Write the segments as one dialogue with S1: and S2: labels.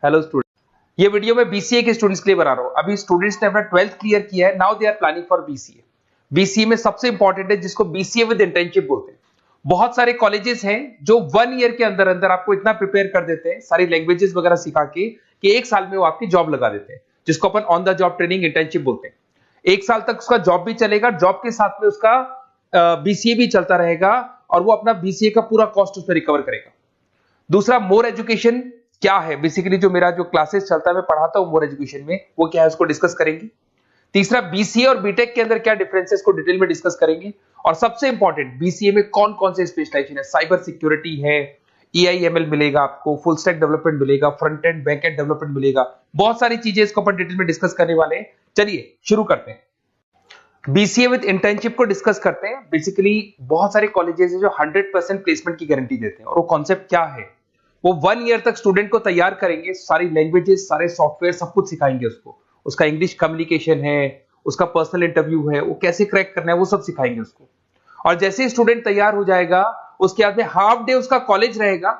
S1: Hello student, ये video मैं BCA के स्टूडेंट्स के लिए बना रहा हूँ। अभी स्टूडेंट्स ने अपना 12th क्लियर किया है, now they are planning for BCA. BCA में सबसे इंपॉर्टेंट है जिसको बीसीए विद इंटर्नशिप बोलते हैं। बहुत सारे कॉलेजेस हैं जो 1 ईयर के अंदर अंदर आपको इतना प्रिपेयर कर देते हैं सारी लैंग्वेजेस वगैरह सिखा के कि 1 साल में वो आपकी जॉब लगा देते हैं, जिसको अपन on the job training internship बोलते हैं। 1 साल तक उसका जॉब भी चलेगा, जॉब के साथ में उसका बीसीए भी चलता रहेगा और वो अपना बीसीए का पूरा कॉस्ट उसमें रिकवर करेगा। दूसरा, मोर एजुकेशन क्या है, बेसिकली जो मेरा जो क्लासेस चलता है मैं पढ़ाता हूं मोर एजुकेशन में, वो क्या है उसको डिस्कस करेंगे। तीसरा, बीसीए और बीटेक के अंदर क्या डिफरेंसेस को डिटेल में डिस्कस करेंगे। और सबसे इंपॉर्टेंट, बीसीए में कौन कौन से स्पेशलाइजेशन है, साइबर सिक्योरिटी है, एआईएमएल मिलेगा आपको, फुल स्टैक डेवलपमेंट मिलेगा, front end back and development मिलेगा, बहुत सारी चीजें इसको अपन डिटेल में डिस्कस करने वाले हैं। चलिए शुरू करते हैं। बीसीए विद इंटर्नशिप को डिस्कस करते हैं। बेसिकली बहुत सारे कॉलेजेस हैं जो 100% प्लेसमेंट की गारंटी देते हैं, और वो कॉन्सेप्ट क्या है, वो 1 ईयर तक स्टूडेंट को तैयार करेंगे, सारी लैंग्वेजेस, सारे सॉफ्टवेयर, सब कुछ सिखाएंगे उसको। उसका इंग्लिश कम्युनिकेशन है, उसका पर्सनल इंटरव्यू है, वो कैसे क्रैक करना है वो सब सिखाएंगे उसको। और जैसे ही स्टूडेंट तैयार हो जाएगा उसके बाद में हाफ डे उसका कॉलेज रहेगा,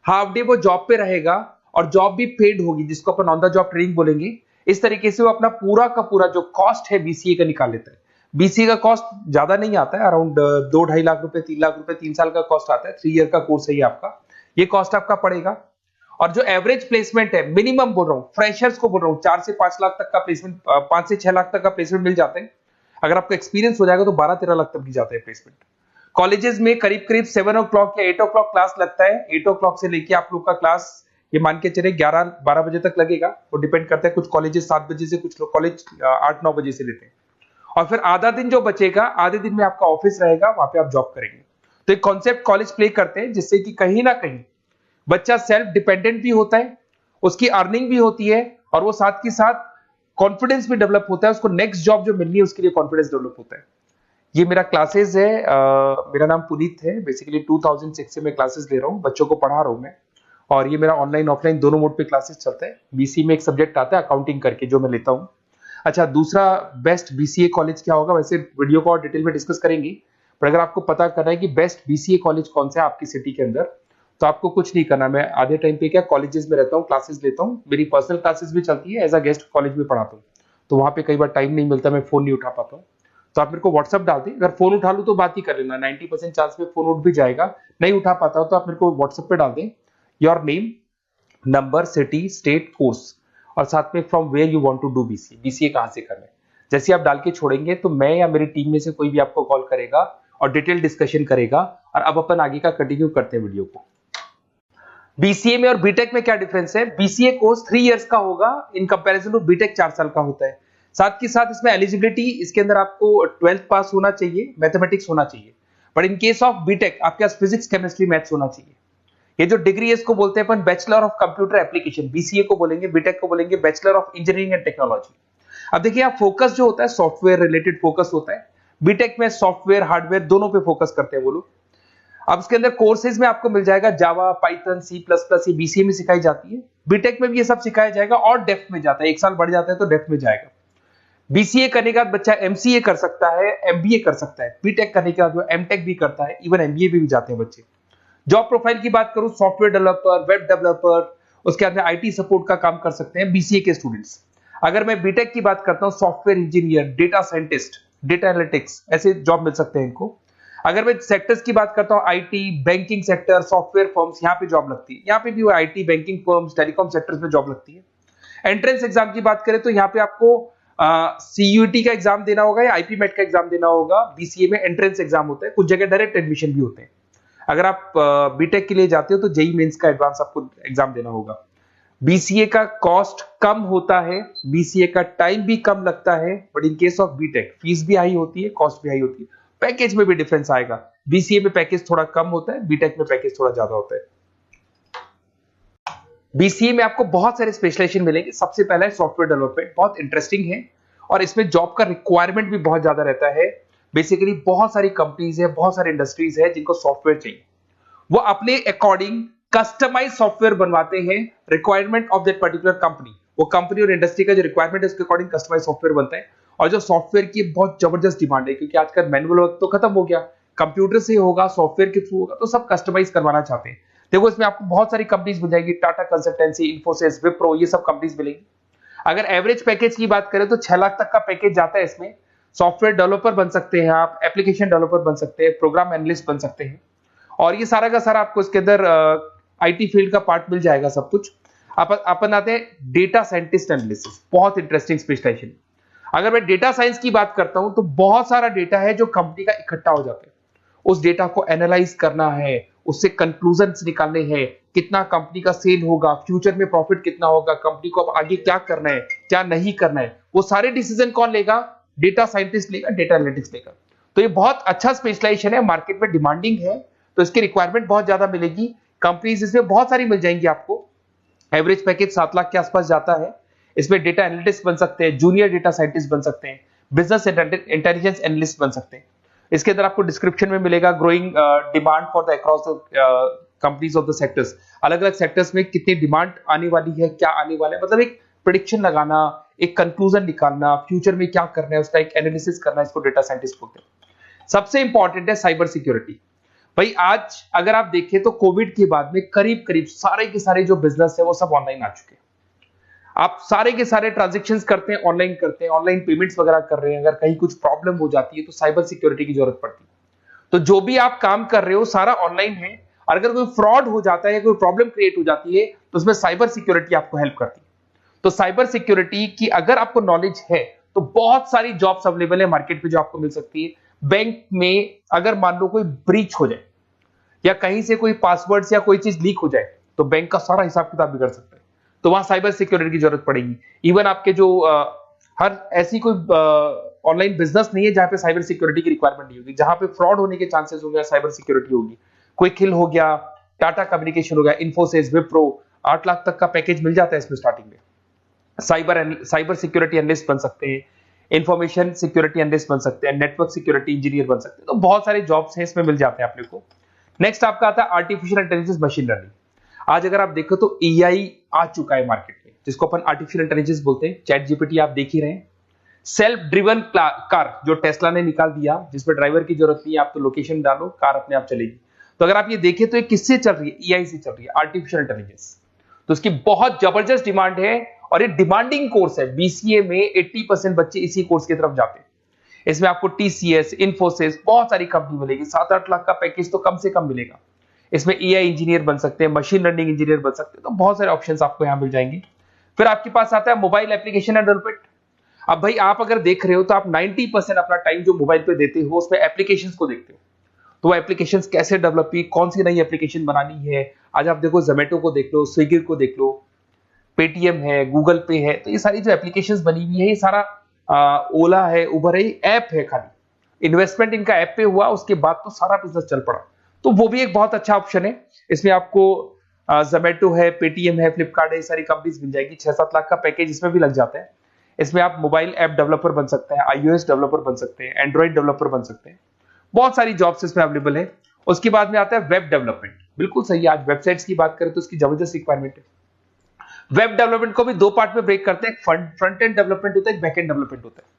S1: हाफ डे वो जॉब पे रहेगा, और जॉब भी पेड होगी जिसको अपन ऑन द जॉब ट्रेनिंग बोलेंगे। इस तरीके से वो अपना पूरा का पूरा जो कॉस्ट है बीसीए का निकाल लेता है। बीसीए का कॉस्ट ज्यादा नहीं आता है, अराउंड 2-2.5 लाख रुपए, 3 लाख रुपए 3 साल का कॉस्ट आता है। 3 ईयर का कोर्स है ये आपका, ये कॉस्ट आपका पड़ेगा। और जो एवरेज प्लेसमेंट है, मिनिमम बोल रहा हूँ, फ्रेशर्स को बोल रहा हूँ, 4 से 5 लाख तक का प्लेसमेंट, 5 से 6 लाख तक का प्लेसमेंट मिल जाते हैं। अगर आपका एक्सपीरियंस हो जाएगा तो 12-13 लाख तक भी जाता है प्लेसमेंट। कॉलेजेस में करीब करीब 7 o'clock या 8 o'clock क्लास लगता है। 8 o'clock से लेके आप लोग का क्लास ये मान के चले 11-12 बजे तक लगेगा, वो डिपेंड करता है। कुछ कॉलेजेस 7 बजे से, कुछ लोग कॉलेज 8-9 बजे से लेते हैं। और फिर आधा दिन जो बचेगा, आधे दिन में आपका ऑफिस रहेगा, वहां पे आप जॉब करेंगे। तो एक कॉन्सेप्ट कॉलेज प्ले करते हैं जिससे कि कहीं ना कहीं बच्चा सेल्फ डिपेंडेंट भी होता है, उसकी अर्निंग भी होती है, और वो साथ के साथ कॉन्फिडेंस भी डेवलप होता है। उसको नेक्स्ट जॉब जो मिलनी है उसके लिए कॉन्फिडेंस डेवलप होता है। ये मेरा क्लासेस है, मेरा नाम पुनीत है। बेसिकली 2006 से मैं क्लासेस ले रहा हूँ, बच्चों को पढ़ा रहा हूँ मैं। और ये मेरा ऑनलाइन ऑफलाइन दोनों मोड पे क्लासेस चलता है। बीसीए में एक सब्जेक्ट आता है अकाउंटिंग करके, जो मैं लेता हूँ। अच्छा, दूसरा, बेस्ट बीसीए कॉलेज क्या होगा, वैसे वीडियो को और डिटेल में डिस्कस करेंगे, पर अगर आपको पता करना है कि बेस्ट बीसीए कॉलेज कौन सा है आपकी सिटी के अंदर, तो आपको कुछ नहीं करना। मैं आधे टाइम पे क्या कॉलेजेस में रहता हूँ, क्लासेस लेता हूँ, मेरी पर्सनल क्लासेस भी चलती है, एज अ गेस्ट कॉलेज में पढ़ाता हूँ। तो वहां पे कई बार टाइम नहीं मिलता, मैं फोन नहीं उठा पाता हूँ, तो आप मेरे को व्हाट्सअप डाल दें। अगर फोन उठा लूँ तो बात ही कर लेना, 90% चांस में फोन उठ भी जाएगा। नहीं उठा पाता हो तो आप मेरे को व्हाट्सएप पे डाल दें, your name, number, city, state, course, और साथ में from where you want to do BCA, BCA कहां से करना है। जैसे आप डाल के छोड़ेंगे तो मैं या मेरी टीम में से कोई भी आपको कॉल करेगा और डिटेल डिस्कशन करेगा। और अब अपन आगे का कंटिन्यू करते हैं वीडियो को। बीसीए में और बीटेक में क्या डिफरेंस है। बीसीए कोर्स 3 इयर्स का होगा, इन कंपैरिजन टू बीटेक 4 साल का होता है। साथ के साथ इसमें एलिजिबिलिटी, इसके अंदर आपको 12th पास होना चाहिए, मैथमेटिक्स होना चाहिए। But in case of BTech आपके पास फिजिक्स, केमिस्ट्री, मैथ्स होना चाहिए। ये जो डिग्री है इसको बोलते हैं अपन bachelor of computer application. BCA को बोलेंगे, बीटेक को बोलेंगे bachelor of engineering and technology. अब देखिए, यहाँ फोकस जो होता है सॉफ्टवेयर रिलेटेड फोकस होता है। बीटेक में सॉफ्टवेयर, हार्डवेयर दोनों पे फोकस करते हैं वो लोग। अब इसके अंदर कोर्सेज में आपको मिल जाएगा जावा, पाइथन, C++, ये बीसीए में सिखाई जाती है। बीटेक में भी ये सब सिखाया जाएगा और डेप्थ में जाता है, 1 साल बढ़ जाता है तो डेप्थ में जाएगा। बीसीए करने के बाद बच्चा एमसीए कर सकता है, एमबीए कर सकता है। बीटेक करने के बाद वो एमटेक भी करता है, इवन एमबीए भी जाते हैं बच्चे। जॉब प्रोफाइल की बात करूं, सॉफ्टवेयर डेवलपर, वेब डेवलपर, उसके बाद में आईटी सपोर्ट का काम कर सकते हैं बीसीए के स्टूडेंट्स। अगर मैं बीटेक की बात करता हूं, software engineer, data scientist, data analytics, ऐसे जॉब मिल सकते हैं इनको। अगर मैं सेक्टर्स की बात करता हूं, IT, banking sector, software firms, यहाँ पे जॉब लगती है। यहाँ पे भी IT, banking firms, telecom sectors में जॉब लगती है। एंट्रेंस एग्जाम की बात करें तो यहाँ पे आपको सीयूईटी का एग्जाम देना होगा या आईपी मेट का एग्जाम देना होगा। बीसीए में एंट्रेंस एग्जाम होता है, कुछ जगह डायरेक्ट एडमिशन भी होते हैं। अगर आप बीटेक के लिए जाते हो तो जेई मेंस का एडवांस आपको एग्जाम देना होगा। बीसीए का कॉस्ट कम होता है, बीसीए का टाइम भी कम लगता है, but in case of BTech fees भी हाई होती है, कॉस्ट भी हाई होती है, पैकेज में भी डिफरेंस आएगा। बीसीए में पैकेज थोड़ा कम होता है, बीटेक में पैकेज थोड़ा ज्यादा होता है। बीसीए में आपको बहुत सारे स्पेशलाइजेशन मिलेंगे। सबसे पहला है सॉफ्टवेयर डेवलपमेंट, बहुत इंटरेस्टिंग है और इसमें जॉब का रिक्वायरमेंट भी बहुत ज्यादा रहता है। बेसिकली बहुत सारी कंपनीज है, बहुत सारी इंडस्ट्रीज है जिनको सॉफ्टवेयर चाहिए, वो अपने अकॉर्डिंग कस्टमाइज सॉफ्टवेयर बनवाते हैं, requirement of that particular company. वो कंपनी और इंडस्ट्री का जो रिक्वायरमेंट है उसके अकॉर्डिंग कस्टमाइज सॉफ्टवेयर बनता है। और जो सॉफ्टवेयर की बहुत जबरदस्त डिमांड है, क्योंकि आजकल मैनुअल वर्क तो खत्म हो गया, कंप्यूटर से होगा, सॉफ्टवेयर के थ्रू होगा, तो सब कस्टमाइज करवाना चाहते हैं। देखो इसमें आपको बहुत सारी कंपनीज मिल जाएगी, टाटा कंसल्टेंसी, इन्फोसिस, विप्रो, ये सब कंपनीज मिलेंगी। अगर एवरेज पैकेज की बात करें तो 6 लाख तक का पैकेज जाता है इसमें। सॉफ्टवेयर डेवलपर बन सकते हैं आप, एप्लीकेशन डेवलपर बन सकते हैं, प्रोग्राम एनालिस्ट बन सकते हैं, और ये सारा का सारा आपको इसके अंदर आईटी फील्ड का पार्ट मिल जाएगा सब कुछ। अपन आते हैं डेटा साइंटिस्ट एनालिसिस, बहुत इंटरेस्टिंग स्पेशलाइजेशन। अगर मैं डेटा साइंस की बात करता हूं तो बहुत सारा डेटा है जो कंपनी का इकट्ठा हो जाता है, उस डेटा को एनालाइज करना है, उससे कंक्लूजन्स निकालने हैं, कितना कंपनी का सेल होगा, फ्यूचर में प्रॉफिट कितना होगा, कंपनी को अब आगे क्या करना है, क्या नहीं करना है, वो सारे डिसीजन कौन लेगा? डेटा साइंटिस्ट लेगा, डेटा एनालिटिक्स लेगा। तो ये बहुत अच्छा स्पेशलाइजेशन है, मार्केट में डिमांडिंग है, तो इसकी रिक्वायरमेंट बहुत ज्यादा मिलेगी। कंपनीज इसमें बहुत सारी मिल जाएंगी आपको। एवरेज पैकेज 7 लाख के आसपास जाता है। इसमें डेटा एनालिटिक्स बन सकते हैं, जूनियर डेटा साइंटिस्ट बन सकते हैं, बिजनेस इंटेलिजेंस एनालिस्ट बन सकते हैं। इसके अंदर आपको डिस्क्रिप्शन में मिलेगा growing demand for the across the companies of the sectors. अलग अलग सेक्टर्स में कितनी डिमांड आने वाली है, क्या आने वाला है, मतलब एक प्रेडिक्शन लगाना, एक कंक्लूजन निकालना, फ्यूचर में क्या करना है उसका एक एनालिसिस करना, इसको डेटा साइंटिस्ट बोलते हैं। सबसे इंपॉर्टेंट है साइबर सिक्योरिटी। भाई आज अगर आप देखें तो कोविड के बाद में करीब करीब सारे के सारे जो बिजनेस है वो सब ऑनलाइन आ चुके हैं। आप सारे के सारे ट्रांजैक्शंस करते हैं, ऑनलाइन करते हैं, ऑनलाइन पेमेंट्स वगैरह कर रहे हैं। अगर कहीं कुछ प्रॉब्लम हो जाती है तो साइबर सिक्योरिटी की जरूरत पड़ती है। तो जो भी आप काम कर रहे हो सारा ऑनलाइन है, और अगर कोई फ्रॉड हो जाता है, कोई प्रॉब्लम क्रिएट हो जाती है, तो उसमें साइबर सिक्योरिटी आपको हेल्प करती है। तो साइबर सिक्योरिटी की अगर आपको नॉलेज है तो बहुत सारी जॉब्स अवेलेबल है मार्केट में जो आपको मिल सकती है। बैंक में अगर मान लो कोई ब्रीच हो जाए या कहीं से कोई पासवर्ड्स या कोई चीज लीक हो जाए तो बैंक का सारा हिसाब किताब बिगड़ सकता है, तो वहां साइबर सिक्योरिटी की जरूरत पड़ेगी। इवन आपके जो हर ऐसी कोई ऑनलाइन बिजनेस नहीं है जहां पे साइबर सिक्योरिटी की रिक्वायरमेंट नहीं होगी। जहां पे फ्रॉड होने के चांसेस होंगे साइबर सिक्योरिटी होगी। क्विक हिल हो गया, टाटा कम्युनिकेशन हो गया, इन्फोसिस, विप्रो, 8 लाख तक का पैकेज मिल जाता है इसमें स्टार्टिंग में। साइबर सिक्योरिटी एनालिस्ट बन सकते हैं, इंफॉर्मेशन सिक्योरिटी एनालिस्ट बन सकते हैं, नेटवर्क सिक्योरिटी इंजीनियर बन सकते हैं। तो बहुत सारे जॉब्स हैं इसमें मिल जाते हैं अपने को। नेक्स्ट आपका आता है आर्टिफिशियल इंटेलिजेंस, मशीन लर्निंग। आज अगर आप देखो तो एआई आ चुका है मार्केट में, जिसको अपन आर्टिफिशियल इंटेलिजेंस बोलते हैं। चैट जीपीटी आप देख ही रहे हैं। सेल्फ ड्रिवन कार जो टेस्ला ने निकाल दिया, जिसमें ड्राइवर की जरूरत नहीं है, आप तो लोकेशन डालो, कार अपने आप चलेगी। तो अगर आप ये देखें तो ये किससे चल रही है? एआई से चल रही है, आर्टिफिशियल इंटेलिजेंस। तो इसकी बहुत जबरदस्त डिमांड है और ये डिमांडिंग कोर्स है। बीसीए में 80% बच्चे इसी कोर्स की तरफ जाते हैं। इसमें आपको टीसीएस, इन्फोसिस, बहुत सारी कंपनी मिलेगी। 7-8 लाख का पैकेज तो कम से कम मिलेगा। इसमें एआई इंजीनियर बन सकते हैं, मशीन लर्निंग इंजीनियर बन सकते हैं। तो बहुत सारे ऑप्शंस आपको यहां मिल जाएंगे। फिर आपके पास आता है मोबाइल एप्लीकेशन डेवलपमेंट। अब भाई आप अगर देख रहे हो तो आप 90% अपना टाइम जो मोबाइल पे देते हो उसमें एप्लीकेशंस को देखते हो। तो वो एप्लीकेशंस कैसे डेवलप की, कौन सी नई एप्लीकेशन बनानी है। आज आप देखो जोमेटो को देख लो, स्विगी को देख लो, पेटीएम है, गूगल पे है। तो ये सारी जो एप्लीकेशंस बनी हुई है, ये सारा ओला है, उबर है, ऐप है। खाली इन्वेस्टमेंट इनका ऐप पे हुआ, उसके बाद तो सारा बिजनेस चल पड़ा। तो वो भी एक बहुत अच्छा ऑप्शन है। इसमें आपको जोमेटो है, पेटीएम है, फ्लिपकार्ट है, ये सारी कंपनीज मिल जाएगी। 6-7 लाख का पैकेज इसमें भी लग जाता है। इसमें आप मोबाइल ऐप डेवलपर बन सकते हैं, आईओएस डेवलपर बन सकते हैं, एंड्रॉइड डेवलपर बन सकते हैं। बहुत सारी जॉब्स इसमें अवेलेबल है। उसके बाद में आता है वेब डेवलपमेंट। बिल्कुल सही है, आज वेबसाइट्स की बात करें तो उसकी जबरदस्त रिक्वायरमेंट है। वेब डेवलपमेंट को भी 2 पार्ट में ब्रेक करते हैं। फ्रंट एंड डेवलपमेंट होता है, एक बैक एंड डेवलपमेंट होता है।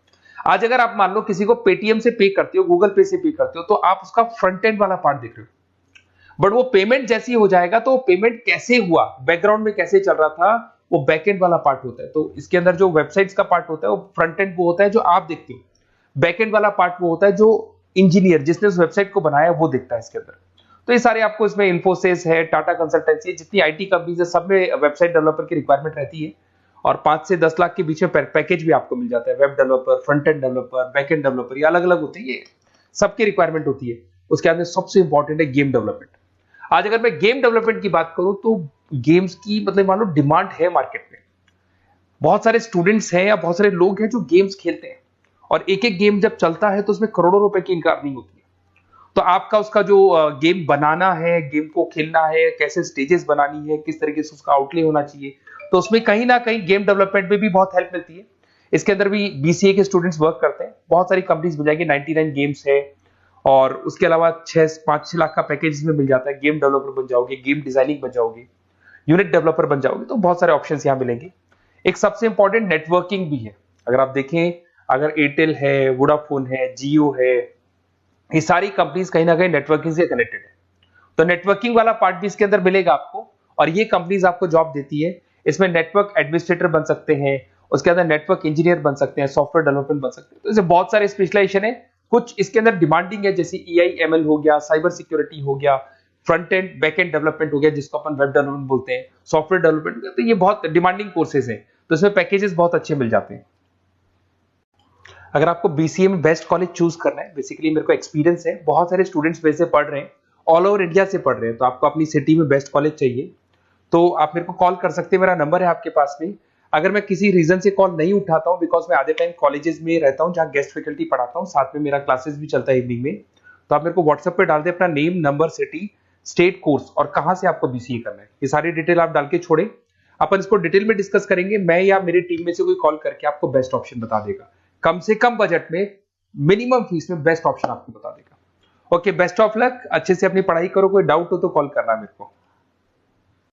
S1: आज अगर आप मान लो किसी को पेटीएम से पे करते हो, गूगल पे से पे करते हो, तो आप उसका फ्रंट एंड वाला पार्ट देख रहे हो। बट वो पेमेंट जैसी हो जाएगा तो पेमेंट कैसे हुआ, बैकग्राउंड में कैसे चल रहा था, वो बैक एंड वाला पार्ट होता है। तो इसके अंदर जो वेबसाइट्स का पार्ट होता है वो फ्रंट एंड वो होता है जो आप देखते हो। बैक एंड वाला पार्ट वो होता है जो इंजीनियर जिसने उस वेबसाइट को बनाया वो देखता है इसके अंदर। तो ये सारे आपको इसमें इन्फोसिस है, टाटा कंसल्टेंसी, जितनी आईटी कंपनीज है, सब में वेबसाइट डेवलपर की रिक्वायरमेंट रहती है। और 5 से 10 लाख के बीच में पैकेज भी आपको मिल जाता है। Web developer, front end developer, back end developer, ये अलग अलग होते हैं, ये सबकी रिक्वायरमेंट होती है। उसके अंदर सबसे इंपॉर्टेंट है गेम डेवलपमेंट। आज अगर मैं गेम डेवलपमेंट की बात करूं तो गेम्स की मतलब मान लो डिमांड है मार्केट में। बहुत सारे स्टूडेंट्स हैं या बहुत सारे लोग हैं जो गेम्स खेलते हैं, और एक एक गेम जब चलता है तो उसमें करोड़ों रुपए की इनकम अर्निंग होती है। तो आपका उसका जो गेम बनाना है, गेम को खेलना है, कैसे स्टेजेस बनानी है, किस तरीके से उसका आउटले होना चाहिए, तो उसमें कहीं ना कहीं गेम डेवलपमेंट में भी बहुत हेल्प मिलती है। इसके अंदर भी बीसीए के स्टूडेंट्स वर्क करते हैं। बहुत सारी कंपनीज मिल जाएगी, 99 गेम्स है, और उसके अलावा 5-6 लाख का पैकेज में मिल जाता है। गेम डेवलपर बन जाओगे, गेम डिजाइनिंग बन जाओगे, यूनिट डेवलपर बन जाओगे, तो बहुत सारे ऑप्शंस यहाँ मिलेंगे। एक सबसे इंपॉर्टेंट नेटवर्किंग भी है। अगर आप देखें, अगर एयरटेल है, वोडाफोन है, जियो है, ये सारी कंपनीज कहीं ना कहीं नेटवर्किंग से कनेक्टेड है। तो नेटवर्किंग वाला पार्ट भी इसके अंदर मिलेगा आपको, और ये कंपनीज आपको जॉब देती है। इसमें नेटवर्क एडमिनिस्ट्रेटर बन सकते हैं, उसके अंदर नेटवर्क इंजीनियर बन सकते हैं, सॉफ्टवेयर डेवलपमेंट बन सकते हैं। तो इसे बहुत सारे स्पेशलाइजेशन है। कुछ इसके अंदर डिमांडिंग है, जैसे EI/ML हो गया, साइबर सिक्योरिटी हो गया, front end back and development हो गया जिसको अपन वेब डेवलपमेंट बोलते हैं, सॉफ्टवेयर डेवलपमेंट। तो ये बहुत डिमांडिंग कोर्सेज हैं, तो इसमें पैकेजेस बहुत अच्छे मिल जाते हैं। अगर आपको BCA में बेस्ट कॉलेज चूज करना है, बेसिकली मेरे को एक्सपीरियंस है, बहुत सारे स्टूडेंट्स वैसे पढ़ रहे हैं, ऑल ओवर इंडिया से पढ़ रहे हैं, तो आपको अपनी सिटी में बेस्ट कॉलेज चाहिए तो आप मेरे को कॉल कर सकते हैं, मेरा नंबर है आपके पास में। अगर मैं किसी रीजन से कॉल नहीं उठाता हूं, बिकॉज मैं आधे टाइम कॉलेजेस में रहता हूं जहां गेस्ट फैकल्टी पढ़ाता हूं, साथ में मेरा क्लासेस भी चलता है इवनिंग में, तो आप मेरे को व्हाट्सएप पे डाल दें अपना name, number, city, state, course और कहां से आपको BCA करना है, ये सारी डिटेल आप डाल के छोड़े। अपन इसको डिटेल में डिस्कस करेंगे, मैं या मेरी टीम में से कोई कॉल करके आपको बेस्ट ऑप्शन बता देगा, कम से कम बजट में, मिनिमम फीस में बेस्ट ऑप्शन आपको बता देगा। ओके, बेस्ट ऑफ लक, अच्छे से अपनी पढ़ाई करो, कोई डाउट हो तो कॉल करना मेरे को।